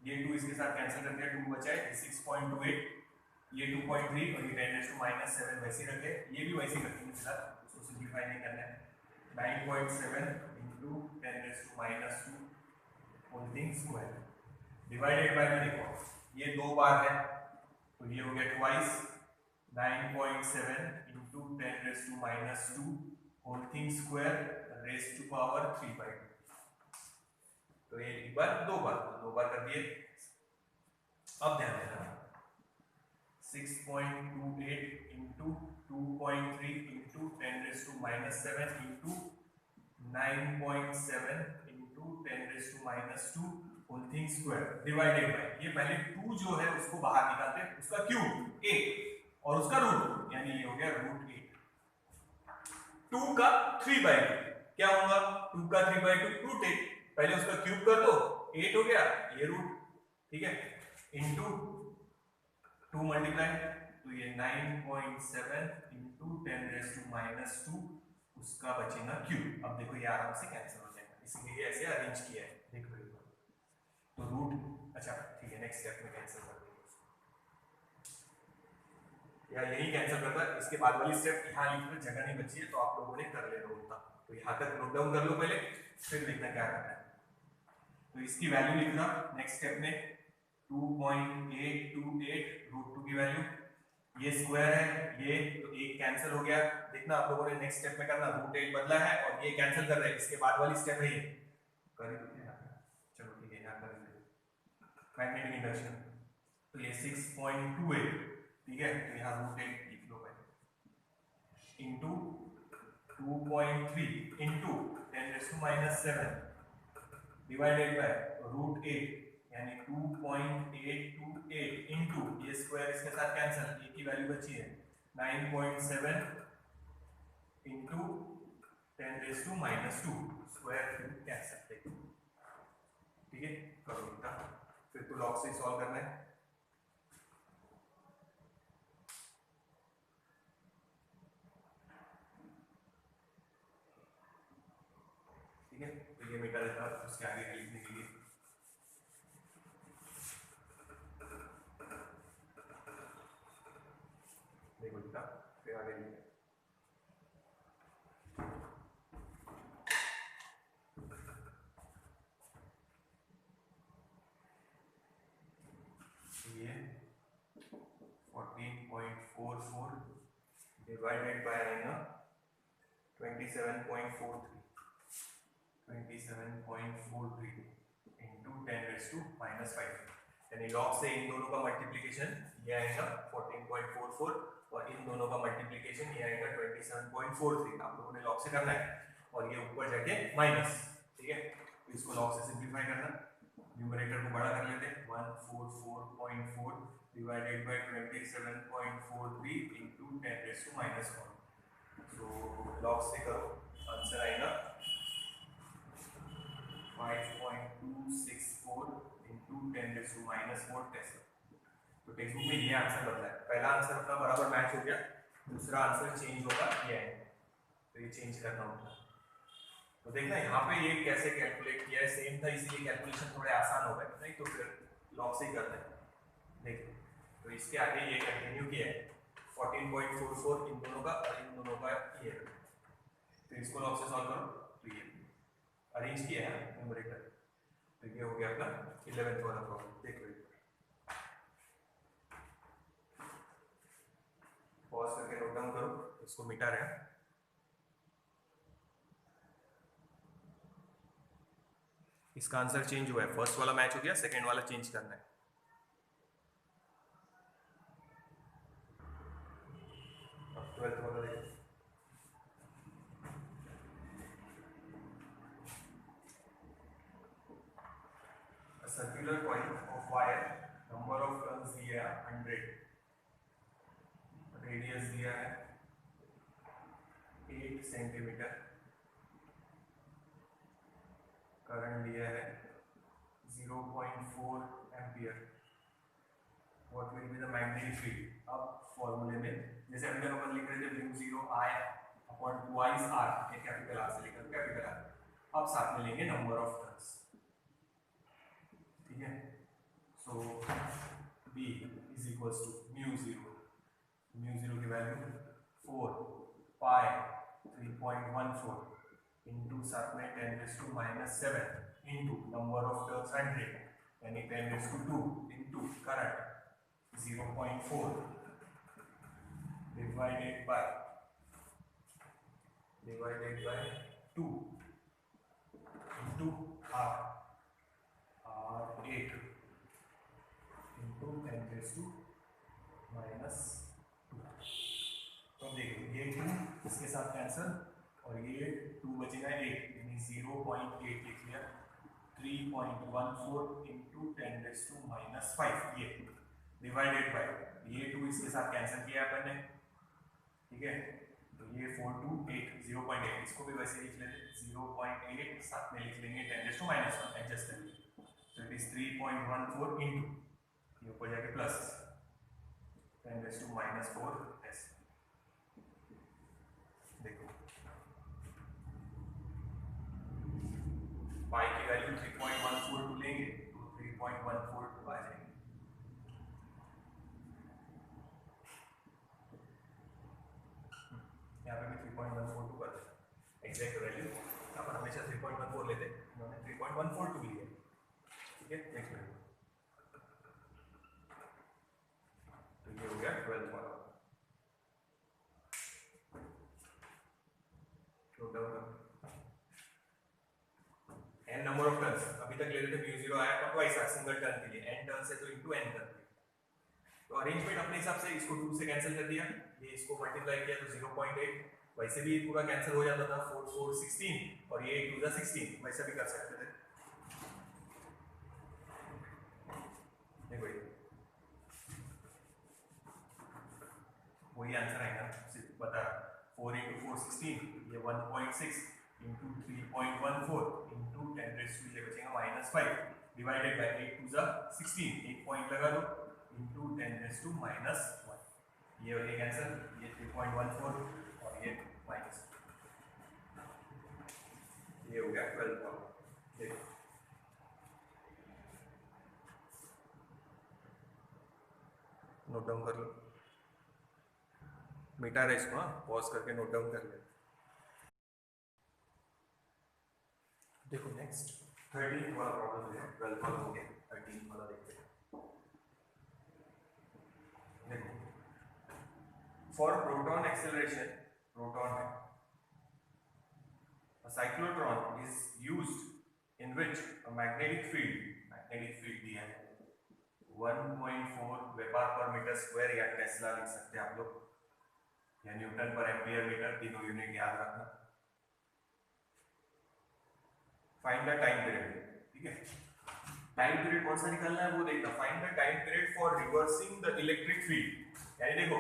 ये 2 इसके साथ कैंसिल कर दिया, 2 बचा है 6.28 ये 2.3 और ये 10⁻⁻7 वैसे रखे, ये भी वैसे रखेंगे फिलहाल, उसको सिंप्लीफाई नहीं करना है। 9.7 into 10⁻², whole thing square, divided by में देखो ये 2 बार है तो ये हो गया twice 9.7 into 10⁻², whole thing square raise to power 3/2। तो ये एक बार 2 बार कर दिए। अब ध्यान देना 6.28 into 2.3 into 10⁻⁻7 into 9.7 into 10⁻², whole thing square divided by, ये पहले 2 जो है उसको बाहर निकालते हैं, उसका क्यूब 8 और उसका रूट, यानी ये हो गया √8। 2 का 3/2 क्या होगा, 2 का 3/2 √8, पहले उसका क्यूब कर दो 8 हो गया, ये रूट, ठीक है, इंटू 2 मल्टीप्लाई, तो ये 9.7 इंटू 10⁻², उसका बचेगा क्यूब। अब देखो ये आराम से कैंसिल हो जाएगा, इसीलिए ऐसे अरेंज किया है, देखो तो रूट, अच्छा ठीक है, नेक्स्ट स्टेप में कैंसिल कर देंगे या यही कैंसिल करता है। इसके बाद वाली स्टेप यहाँ लिखने जगह नहीं बची है तो आप लोगों ने कर लेना होता, तो यहाँ तक नोट डाउन कर लो पहले, फिर देखना क्या करना है। तो इसकी वैल्यू लिखना नेक्स्ट स्टेप में 2.828 √2 की वैल्यू, ये स्क्वायर है ये, तो एक कैंसिल हो गया। देखना आप लोगों ने नेक्स्ट स्टेप में करना, √8 बदला है और ये कैंसिल कर रहे हैं, इसके बाद वाली स्टेप है ये कर, चलो ठीक है यहाँ कर लेते मैग्नेटिक इंडक्शन, तो ये 6.28, ठीक है, तो यहाँ √8 लिख लो पहले, इंटू 2.3 इंटू 10⁻⁷ डिवाइडेड बाय √8, यानी 2.828 इंटू ये स्क्वायर इसके साथ कैंसिल, ए की वैल्यू बची है 9.7 इंटू 10⁻² स्क्वायर कैंसिल, ठीक है, करो बेटा, फिर तो लॉग से सॉल्व करना है। ठीक है, तो ये मिटा देता है उसके आगे लिखने के लिए। देखो बेटा फिर आगे लिखना, ये 14.44 डिवाइडेड बाय आएगा 27.43 इंटू 10⁻⁻5, यानी लॉग से इन दोनों का मल्टीप्लिकेशन ये आएगा 14.44 और इन दोनों का मल्टीप्लिकेशन ये आएगा 27.43, आप लोगों ने लॉग से करना है और ये ऊपर जाके माइनस, ठीक है, तो इसको लॉग से सिंप्लीफाई करना, न्यूमरेटर को बड़ा कर लेते हैं, 144.4 डिवाइडेड बाय 27.43 इंटू 10⁻⁻4, तो लॉग से करो, आंसर आएगा 5.264 इंटू 10⁻⁻4 टेस्ला। तो टेक्स्ट बुक में ये आंसर बदला है, पहला आंसर अपना बराबर मैच हो गया, दूसरा आंसर चेंज होगा ये है, तो ये चेंज करना होगा। तो देखना यहाँ पे ये कैसे कैलकुलेट किया है, सेम था इसीलिए कैलकुलेशन थोड़े आसान हो गए, नहीं तो फिर लॉग से ही करना है। देखो तो इसके आगे ये कंटिन्यू किया है 14.44 इन दोनों का और इन दोनों का ये, तो इसको लॉग से सॉल्व करो, तो ये अरेंज किया है न्यूमरेटर, तो ये हो गया अपना 11th वाला प्रॉब्लम। देखो पॉज करके नोट डाउन करो, इसको मिटा रहे हैं। इसका आंसर चेंज हुआ है, फर्स्ट वाला मैच हो गया, सेकंड वाला चेंज करना है। अब 12th वाला देखो, circular coil of wire, number of turns दिया है 100, रेडियस दिया है 8 सेंटीमीटर, करंट दिया है 0.4 ampere, what will be the magnetic field. अब फॉर्मूले में जैसे अभी तक अपन लिख रहे थे μ0I/2r, ये कैपिटल आर से लिखा कैपिटल आर, अब साथ में लेंगे नंबर ऑफ टर्न्स, ठीक है, so B is equals to mu zero की वैल्यू 4 पाई 3.14 इंटू साथ में 10⁻⁻⁷ इंटू नंबर ऑफ टर्न्स 100 यानी 10⁻² into current 0.4 divided by 2 into R8 into 10⁻²। तो देखो ये 2 इसके साथ कैंसिल और ये 2 बचेगा 8 यानी 0.8 लिख लिया 3.14 into 10⁻⁻⁵ ये डिवाइडेड बाय ये 2 इसके साथ कैंसिल किया अपन ने, ठीक है। तो ये 4 2 8 0.8 इसको भी वैसे लिख लेते 0.8 साथ में लिख लेंगे 10⁻⁻1 एडजस्ट करके, तो इट इज 3.14 इंटू ये ऊपर जाके प्लस 10⁻⁻⁴ ऐसे देखो पाई की वैल्यू 3.142 लेंगे तो 3.142 आ जाएगी। यहाँ पे भी 3.142 कर दें एग्जैक्ट वैल्यू, अपन हमेशा 3.14 लेते हैं, उन्होंने 3.142 लिया, ठीक है। नेक्स्ट वैल्यू तो ये हो गया 12 वाला। नोट डाउन करो n नंबर ऑफ टर्न्स, अभी तक ले रहे थे म्यू जीरो आया पर ट्वाइस सिंगल टर्न के लिए, n टर्न्स है तो इनटू n कर दिया। तो अरेंजमेंट अपने हिसाब से इसको 2 से कैंसिल कर दिया, ये इसको मल्टीप्लाई किया तो 0.8, वैसे भी पूरा कैंसिल हो जाता था 4 4 16 और ये 2 जा 16, वैसे भी कर सकते थे। देखो ये वही आंसर आएगा, सिर्फ बता 4 × 4 16 ये 1.6 इंटू 3.14 इंटू 10⁻⁻, ये बचेगा -5 डिवाइडेड बाय 8 2 जा 16, एक पॉइंट लगा दो इंटू 10⁻⁻1, ये हो गया आंसर, ये 3.14 और ये माइनस, ये हो गया 12। देखो नोट डाउन कर लो, मिटा रहे इसको, पॉज करके नोट डाउन कर ले। देखो नेक्स्ट 13 वाला प्रॉब्लम है, 12 वाला हो गया, 13 वाला देखते हैं। देखो फॉर प्रोटॉन एक्सेलरेशन, प्रोटॉन है a cyclotron is used in which a magnetic field दिया है 1.4 वेबर पर मीटर स्क्वायर या टेस्ला लिख सकते हैं आप लोग, या न्यूटन पर एम्पियर मीटर, तीनों यूनिट याद रखना। फाइंड द टाइम पीरियड, ठीक है। टाइम पीरियड कौन सा निकालना है वो देखना। Find the time period for reversing the electric field, यानी देखो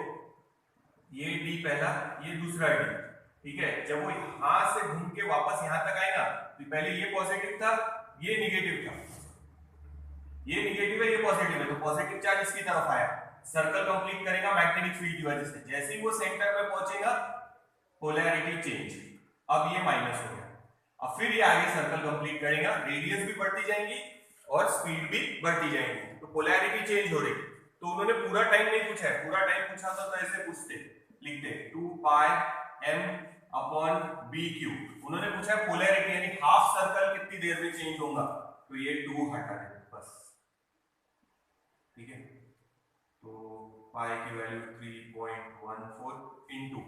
ये डी पहला, ये दूसरा डी, ठीक है। जब वो यहां से घूम के वापस यहां तक आएगा तो पहले ये पॉजिटिव था, ये निगेटिव था, ये निगेटिव है, ये पॉजिटिव है, तो पॉजिटिव चार्ज इसकी तरफ आया, सर्कल कंप्लीट करेगा मैग्नेटिक फील्ड की वजह से, जैसे ही वो सेंटर पे पहुंचेगा पोलैरिटी चेंज, अब ये माइनस हो गया, अब फिर ये आगे सर्कल कंप्लीट करेगा, रेडियस भी बढ़ती जाएंगी और स्पीड भी बढ़ती जाएगी, तो पोलैरिटी चेंज हो रही। तो उन्होंने पूरा टाइम नहीं पूछा है, पूरा टाइम पूछा था तो ऐसे पूछते, लिखते 2πm/b³, उन्होंने पूछा है पोलैरिटी यानी हाफ सर्कल कितनी देर में चेंज होगा, तो ये 2 हटा देना बस, ठीक है। तो पाई की वैल्यू 3.14 इंटू,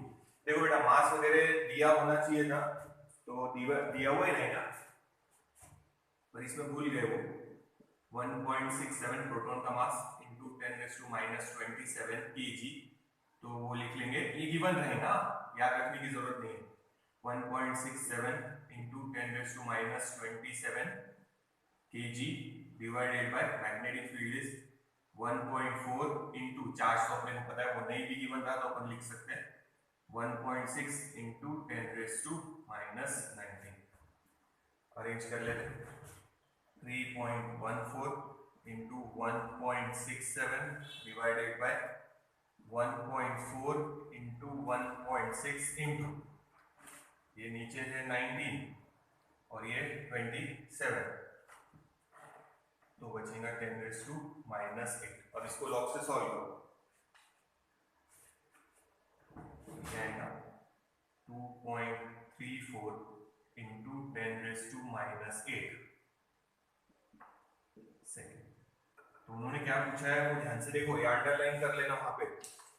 देखो बेटा मास वगैरह दिया होना चाहिए था, तो दिया हुआ ही रहेगा, पर इसमें भूल गए वो 1.67 प्रोटॉन का मास इंटू 10⁻⁻27 kg, तो वो लिख लेंगे, ये गिवन रहेगा, याद रखने की जरूरत नहीं है। 1.67 into 10⁻⁻27 kg divided by magnetic field is 1.4 into charge, तो अपने को पता है वो नहीं भी गिवन रहा तो अपन लिख सकते हैं 1.6 इंटू 10⁻⁻19, अरेंज कर लेते हैं। 3.14 into 1.67 divided by 1.4 into 1.6 into ये नीचे है 19 और ये 27, तो बचेगा 10⁻⁻8। अब इसको लॉग से सॉल्व करो, क्या आएगा 2.34 इंटू 10⁻⁻8 सेकेंड। तो उन्होंने क्या पूछा है वो ध्यान से देखो, ये अंडरलाइन कर लेना वहां पे।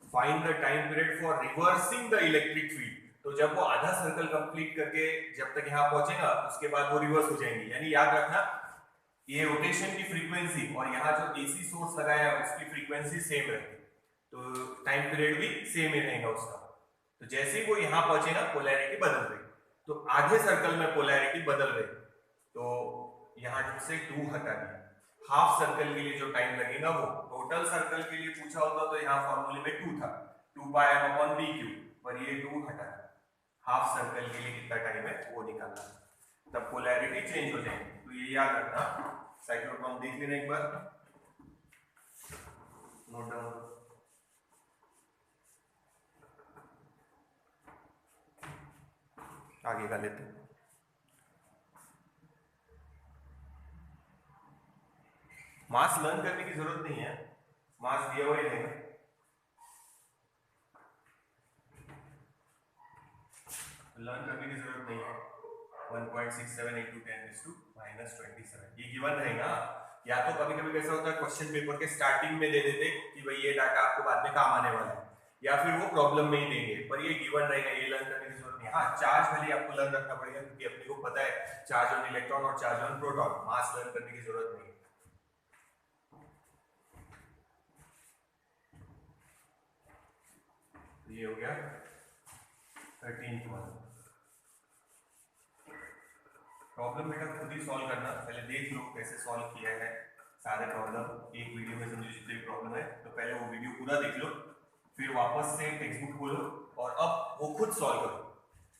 Find the time period for reversing the electric field. तो जब वो आधा सर्कल कंप्लीट करके जब तक यहाँ पहुंचेगा उसके बाद वो रिवर्स हो जाएंगे, यानी याद रखना ये रोटेशन की फ्रीक्वेंसी और यहाँ जो एसी सोर्स लगाया है उसकी फ्रीक्वेंसी सेम रहेगी, तो टाइम पीरियड भी सेम ही रहेगा उसका। तो जैसे ही वो यहाँ पहुंचे ना पोलैरिटी बदल गई, तो आधे सर्कल में पोलैरिटी बदल गई, तो यहाँ से 2 हटा दिया। हाफ सर्कल के लिए जो टाइम लगेगा वो टोटल सर्कल के लिए पूछा होता तो यहाँ फॉर्मूले में 2 था, 2πr/dq, पर ये 2 हटा। हाफ सर्कल के लिए कितना टाइम है वो निकालना, तब पोलैरिटी चेंज हो जाएगी। तो ये याद रखना, साइक्लोट्रॉन देख लेना एक बार, नोट डाउन। आगे का लेते हैं। मास लर्न करने की जरूरत नहीं है, मास दिया हुआ ही रहेगा। लर्न करने की जरूरत नहीं है। 1.67 इंटू 10⁻⁻27 ये गिवन रहेगा। या तो कभी कभी कैसा होता है क्वेश्चन पेपर के स्टार्टिंग में दे देते कि भाई ये डाटा आपको बाद में काम आने वाला है, या फिर वो प्रॉब्लम में ही देंगे, पर ये गिवन रहेगा, ये लर्न करने की जरूरत नहीं है। हाँ, चार्ज वाली आपको लर्न रखना पड़ेगा क्योंकि अपने को पता है चार्ज ऑन इलेक्ट्रॉन और charge on proton. Mass learn करने की जरूरत नहीं है। ये हो गया 13th वन। प्रॉब्लम बेटा खुद ही सॉल्व करना, पहले देख लो कैसे सॉल्व किया है सारे प्रॉब्लम। एक वीडियो में समझो जितनी प्रॉब्लम है, तो पहले वो वीडियो पूरा देख लो, फिर वापस से टेक्स्ट बुक खोलो और अब वो खुद सॉल्व करो।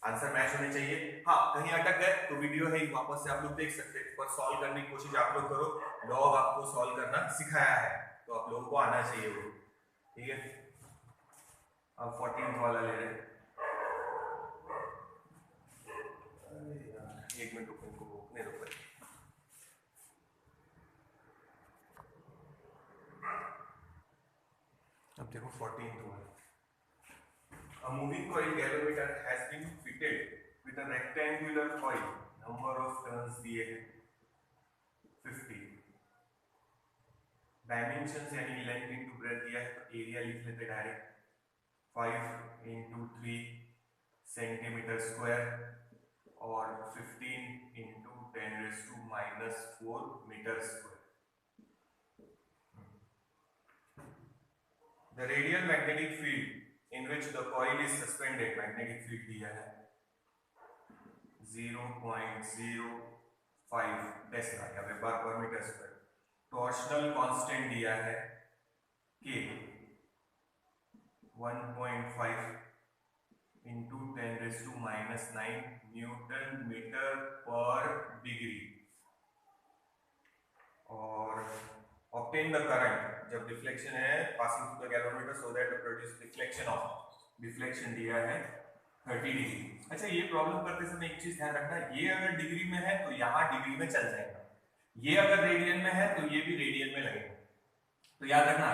आंसर मैच होने चाहिए। हाँ, कहीं अटक गए तो वीडियो है वापस से आप लोग देख सकते हैं, पर सॉल्व करने की कोशिश आप लोग करो। लॉग आपको सॉल्व करना सिखाया है तो आप लोगों को आना चाहिए वो, ठीक है। अब 14th वाला ले रहे हैं। एक मिनट रुको, इनको रोकने दो। अब देखो 14th one. A moving coil galvanometer has been fitted with a rectangular coil. Number of turns दिए हैं 50. Dimensions यानी लेंथ इंटू ब्रेथ दिया है, तो एरिया लिख लेते डायरेक्ट। 5 इंटू 3 सेंटीमीटर स्क्वायर और 15 into 10⁻⁻4 metre square. The radial magnetic field in which the coil is suspended, magnetic field दिया है 0.05 टेस्ला या वेबर पर मीटर स्क्वायर। टॉर्शनल कांस्टेंट दिया है K 1.5 इंटू 10⁻⁹ न्यूटन मीटर पर डिग्री। और obtain the current जब डिफ्लेक्शन है passing through the galvanometer so that to produce deflection of, deflection दिया है 30 डिग्री। अच्छा, ये प्रॉब्लम करते समय एक चीज ध्यान रखना, ये अगर डिग्री में है तो यहाँ डिग्री में चल जाएगा, ये अगर रेडियन में है तो ये भी रेडियन में लगेगा। तो याद रखना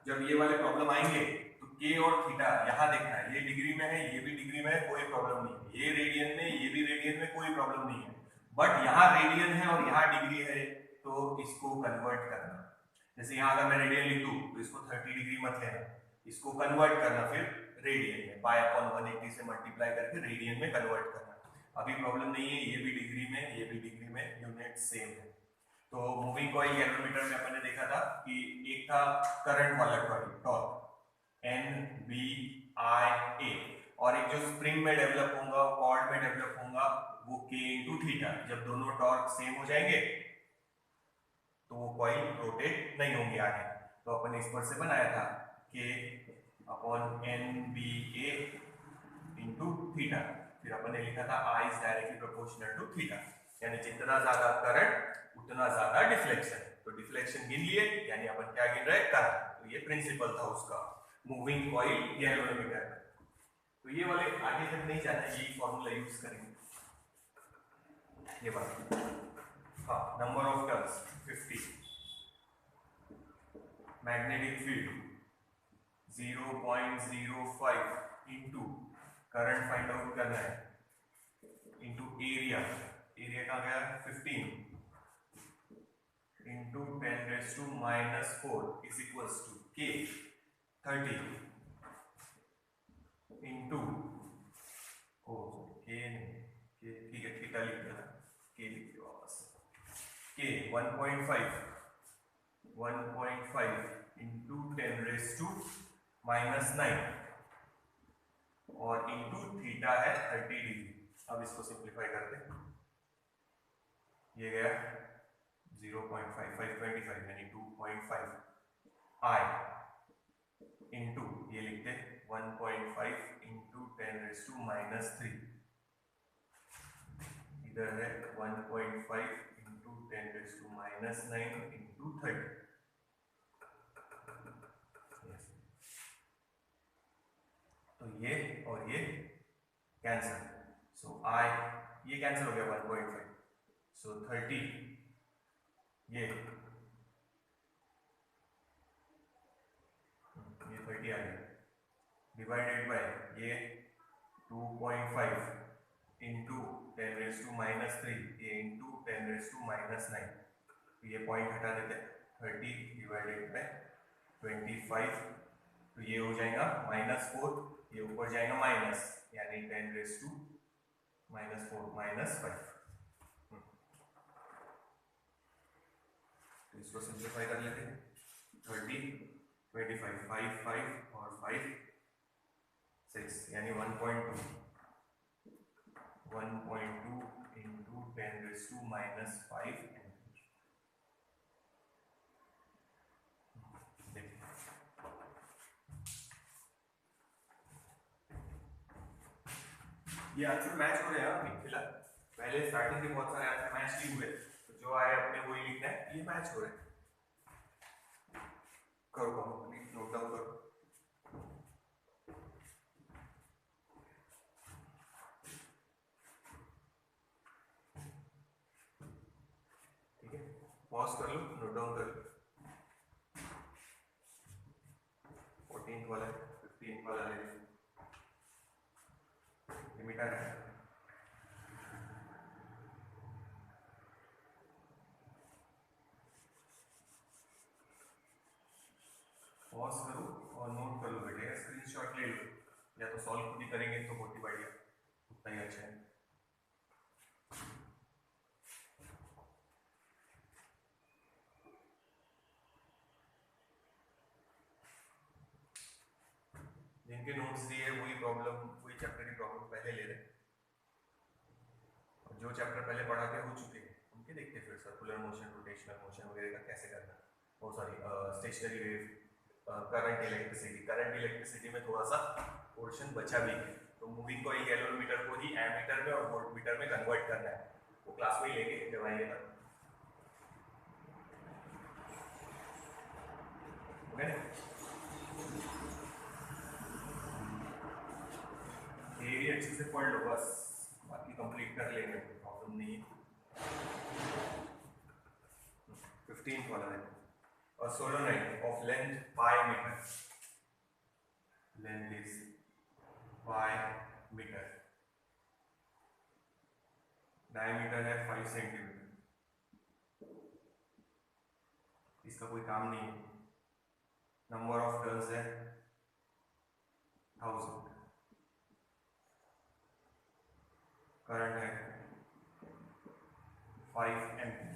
जब ये वाले प्रॉब्लम आएंगे तो K और थीटा यहाँ देखना है, ये डिग्री में है ये भी डिग्री में है, कोई प्रॉब्लम नहीं है। ये रेडियन में ये भी रेडियन में, कोई प्रॉब्लम नहीं है। बट यहाँ रेडियन है और यहाँ डिग्री है तो इसको कन्वर्ट करना। जैसे यहाँ अगर मैं रेडियन लिख दूं तो इसको 30 डिग्री मत लेना, इसको कन्वर्ट करना फिर रेडियन में, पाई अपॉन 180 से मल्टीप्लाई करके रेडियन में कन्वर्ट करना। अभी प्रॉब्लम नहीं है, ये भी डिग्री में ये भी डिग्री में, यूनिट सेम है। तो मूविंग कॉइल गैल्वेनोमीटर में अपन ने देखा था कि एक था करंट वाला कॉइल टॉर्क NBIA, और एक जो स्प्रिंग में डेवलप होगा कॉर्ड में डेवलप होगा वो K इंटू थीटा। जब दोनों टॉर्क सेम हो जाएंगे तो वो कॉइल रोटेट नहीं होंगे आगे। तो अपन इस पर से बनाया था K upon NBA into theta, फिर अपन ने लिखा था I is directly proportional to theta, यानी जितना ज्यादा करंट उतना ज्यादा डिफ्लेक्शन। तो डिफ्लेक्शन गिन लिए यानी अपन क्या गिन रहे, करंट। तो ये प्रिंसिपल था उसका मूविंग कॉइल गैल्वेनोमीटर का। तो ये वाले आगे तक नहीं जाना, यही फॉर्मूला यूज करेंगे ये बात। हाँ, number of turns 50, magnetic field 0.05 into current find out करना है इंटू एरिया, एरिया कहाँ गया 15 इंटू 10⁻⁻⁴ इज इक्वल्स टू के 30 इंटू के ठीक है थीटा लिख दिया, के लिख दिया वापस, के 1.5 इंटू 10⁻⁻⁹ और इंटू थीटा है 30 डिग्री। अब इसको सिंप्लीफाई करते हैं, ये गया 0.5525 यानी 2.5 आई इंटू ये लिखते 1.5 इंटू 10⁻⁻3, इधर है 1.5 इंटू 10⁻⁹ इंटू 30। तो ये और ये कैंसिल, सो आई ये कैंसिल हो गया 1.5, सो 30 ये 30 आ गया डिवाइडेड बाय ये 2.5 इंटू 10⁻⁻3 ये इंटू 10⁻⁻9, ये पॉइंट हटा देते हैं, 30 डिवाइडेड बाय 25, तो ये हो जाएगा -4, ये ऊपर जाएगा माइनस, यानी 10⁻⁻⁴ -5। तो इसको सिंप्लीफाई कर लेते हैं, 30 25 5 5 और 5 6 यानी 1.2 इंटू 10⁻⁻⁵ ये आंसर मैच हो रहे हैं अभी फिलहाल, पहले स्टार्टिंग के बहुत सारे आंसर मैच नहीं हुए, तो जो आए अपने वही लिखना है, ये मैच हो रहे हैं। करो नोट डाउन करो। ठीक है, पॉज कर लो, नोट डाउन कर लो। 14th वाला 15th वाला ले लो, लिमिटर है। पॉज करो और नोट कर लो बेटे, स्क्रीनशॉट ले लो, या तो सॉल्व खुद ही करेंगे तो बहुत ही बढ़िया, उतना ही अच्छा है। जिनके नोट्स दिए वही प्रॉब्लम, वही चैप्टर की प्रॉब्लम पहले ले रहे, और जो चैप्टर पहले पढ़ा के हो चुके हैं उनके देखते फिर सर्कुलर मोशन, रोटेशनल मोशन वगैरह का कैसे करना, वो sorry stationary wave, current electricity में थोड़ा सा पोर्शन बचा भी है, तो मूविंग कॉइल गैल्वेनोमीटर को ही एमीटर में और वोल्टमीटर में कन्वर्ट करना है, वो क्लास में ही लेंगे जब आएंगे तब। अच्छे से पढ़ लो बस, बाकी कंप्लीट कर लेंगे, प्रॉब्लम नहीं है। 15th वाला है, a solenoid of length pi meter, length is pi meter, diameter है 5 सेंटीमीटर, इसका कोई काम नहीं है, नंबर ऑफ टर्न्स है 1000, करंट है 5 ampere.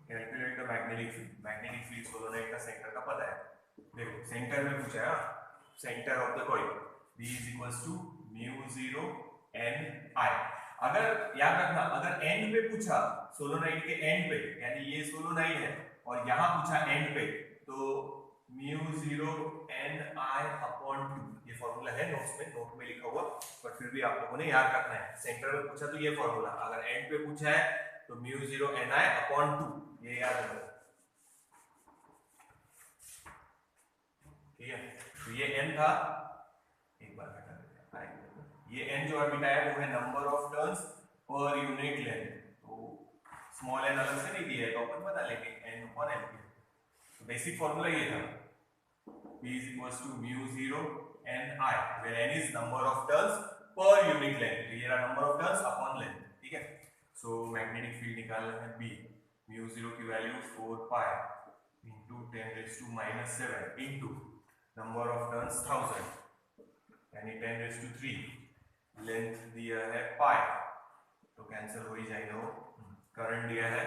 Calculate the magnetic field solenoid का सेंटर का पता है, देखो सेंटर में पूछा है, centre of the coil B is equals to μ0 Ni। अगर याद रखना, अगर एंड पे पूछा सोलोनॉइड के एंड पे, यानी ये सोलोनॉइड है और यहां पूछा एंड पे, तो μ0 Ni/2, ये फॉर्मूला है नोट्स में, नोट में लिखा हुआ, पर फिर भी आप लोगों ने याद रखना है। सेंटर में पूछा तो ये फॉर्मूला, अगर एंड पे पूछा है तो μ0 Ni/2, ये याद रखना, ठीक है। तो ये n था, एक बार हटा देते हैं, ये n जो अभी है वो है number of turns per unit length, तो स्मॉल n अलग से नहीं दिया है तो अपन बता लेंगे n/n, तो बेसिक फॉर्मूला ये था P is equals to mu 0 n I, where n is number of turns per unit length. तो ये रहा number of turns upon length, ठीक है। So magnetic field निकालना है B, mu 0 की value 4 pi into 10 raised to minus 7 into number of turns 1000 यानी 10 raised to 3, length दिया है pi तो कैंसिल हो ही जाएगा वो, करंट दिया है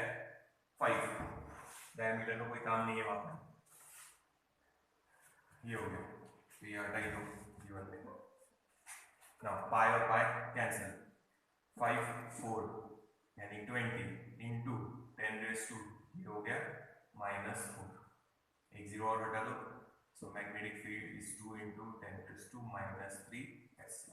5, डायमीटर का कोई काम नहीं है वहां पर, ये हो गया, तो ये हटा ही दो गिवन में ना, पाई और पाई कैंसिल, 5 4 यानी 20 इंटू 10 रेज टू, ये हो गया -4, एक जीरो और हटा दो, so magnetic field is 2 into 10 raise to -3 s।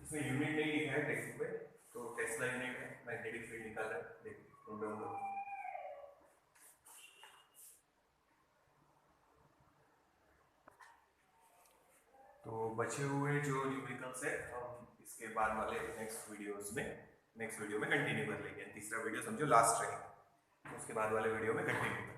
इसमें यूनिट नहीं लिखा है टेक्स्ट पे, तो टेस्ला यूनिट है, मैग्नेटिक फील्ड निकाल रहा है, देखो नोट डाउन करो। तो बचे हुए जो न्यूमेरिकल्स है हम इसके बाद वाले नेक्स्ट वीडियो में कंटिन्यू कर लेंगे, तीसरा वीडियो समझो लास्ट रहेगा, तो उसके बाद वाले वीडियो में कंटिन्यू